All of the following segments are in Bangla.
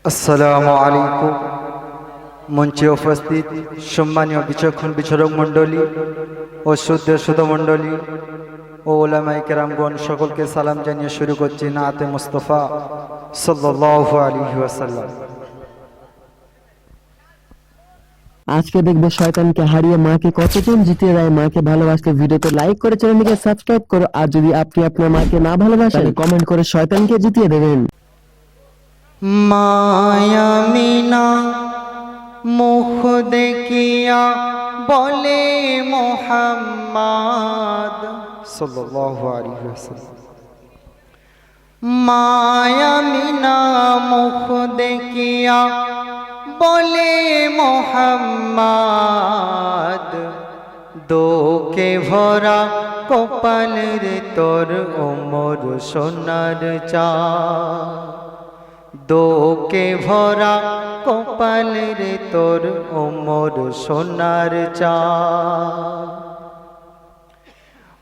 আসসালামু আলাইকুম। মঞ্চে উপস্থিত সম্মানীয় বিচক্ষণ বিচারক মণ্ডলী ও সুধা মণ্ডলী ও ওলামায়ে কেরামগণ, সকলকে সালাম জানিয়ে শুরু করছি নাতে মুস্তাফা সাল্লাল্লাহু আলাইহি ওয়াসাল্লাম। আজকে দেখবো শয়তানকে হারিয়ে মাকে কতজন জিতিয়ে দেয়। মাকে ভালোবাসলে ভিডিওতে লাইক করে চ্যানেলটিকে সাবস্ক্রাইব করো, আর যদি আপনি আপনার মাকে না ভালোবাসেন কমেন্ট করে শয়তানকে জিতিয়ে দেবেন। মায়ামিনা মুখ দেখিয়া বলে মুহাম্মদ সাল্লাল্লাহু আলাইহি ওয়াসাল্লাম। মায়ামিনা মুখ দেখিয়া বলে মুহাম্মদ, দোকে ভরা কপালের তোর ওমর সোনার চাঁদ, দোকে ভরা কপালের তোর ওমর সোনার চাঁদ।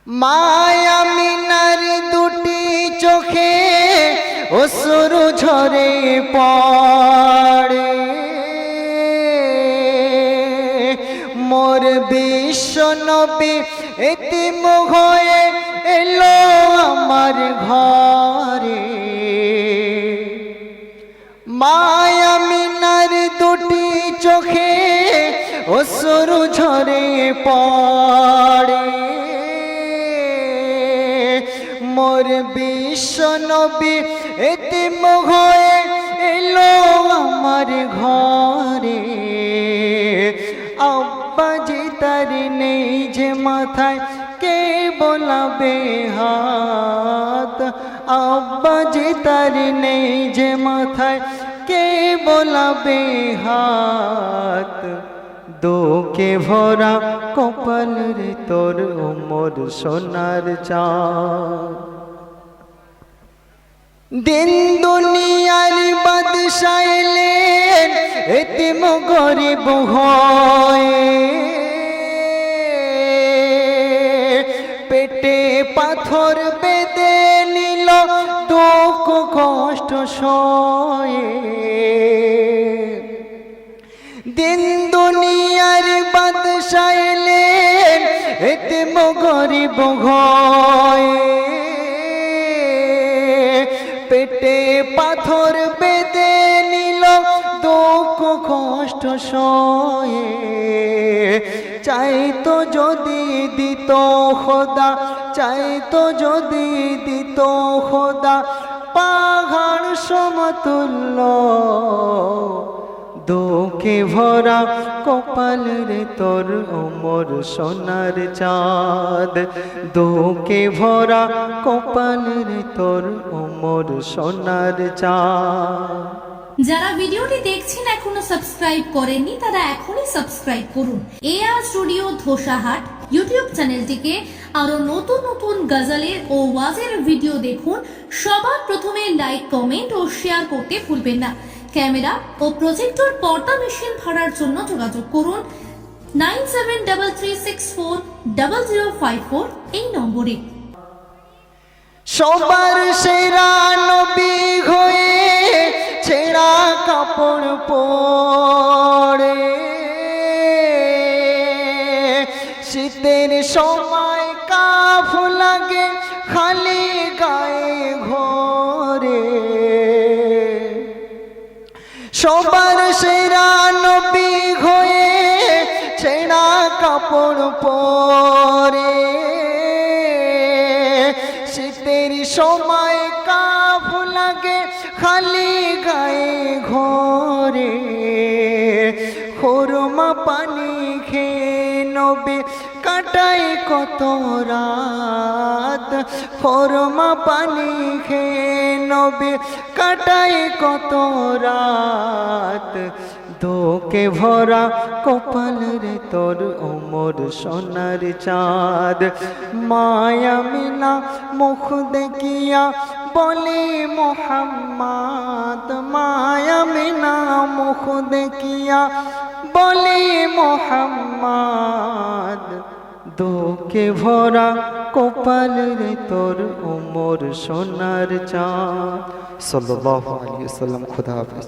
মায়ামিনার দুটি চোখে অশ্রু ঝরে পড়ে, মোর বিশ্ব নবী এতিম হয়ে এলো আমার ঘরে। মায়ামিনার দুটি চোখে অশ্রু ঝরে পড়ে, মোর বিশ্ব নবী এতিম হয়ে এলো আমার ঘরে। আব্বাজি তার নেই যে মাথায় কে বোলাবে হাত, আব্বাজি তার নেই যে মাথায় কে বোলাবে হাত, দোকে ভরা কপাল রে তোর ওমর সোনার চাঁদ। দিন দুনিয়ার বাদশা এলেন এতিম গরিব হয়ে, পেটে পাথর বেঁধে নিল দুঃখ কষ্ট সয়ে। দিন দুনিয়ার বাদশা এলেন এতিম গরিব হয়ে, পেটে পাথর বেঁধে নিল দুঃখ কষ্ট সয়ে। চাইতো যদি দিত খোদা, চাইতো যদি দিত খোদা পাহাড় সমতুল্য, দোকে ভরা কপাল রে তোর ওমর সোনার চাঁদ, দোকে ভরা কপাল রে তোর ওমর সোনার চাঁদ। যারা ভিডিওটি দেখছেন এখনো সাবস্ক্রাইব করেননি তারা এখনই সাবস্ক্রাইব করুন। এআর স্টুডিও ধোসাহাট ইউটিউব চ্যানেলটিকে আরো নতুন নতুন গজলের ও ওয়াজের ভিডিও দেখুন। সবার প্রথমে লাইক, কমেন্ট ও শেয়ার করতে ভুলবেন না। ক্যামেরা ও প্রজেক্টর পর্দা মেশিন ভাড়ার জন্য যোগাযোগ করুন 9733640054 এই নম্বরে। সবার সেরা নবী হয়ে ছেঁড়া কাপড় পরে, শীতের সময় কাফ লাগে খালি গায়ে ঘরে। সবার সেরা নবী হয়ে ছেঁড়া কাপড় পরে, শীতের সময় কাফ লাগে খালি গায়ে ঘরে। খোরমা পানি খেয়ে নবী কাটাই কত রাত, খোরমা পানি খেয়ে নবী কাটাই কত রাত, দোকে ভরা কপাল রে তোর ওমর সোনার চাঁদ। মায়ামিনা মুখ দেখিয়া বলে মুহাম্মদ, মায়ামিনা মুখ দেখিয়া বলে মুহাম্মদ, দুঃখে ভরা কপাল রে তোর ওমর সোনার চাঁদ। সাল্লাল্লাহু আলাইহি ওয়াসাল্লাম। খুদা হাফেজ।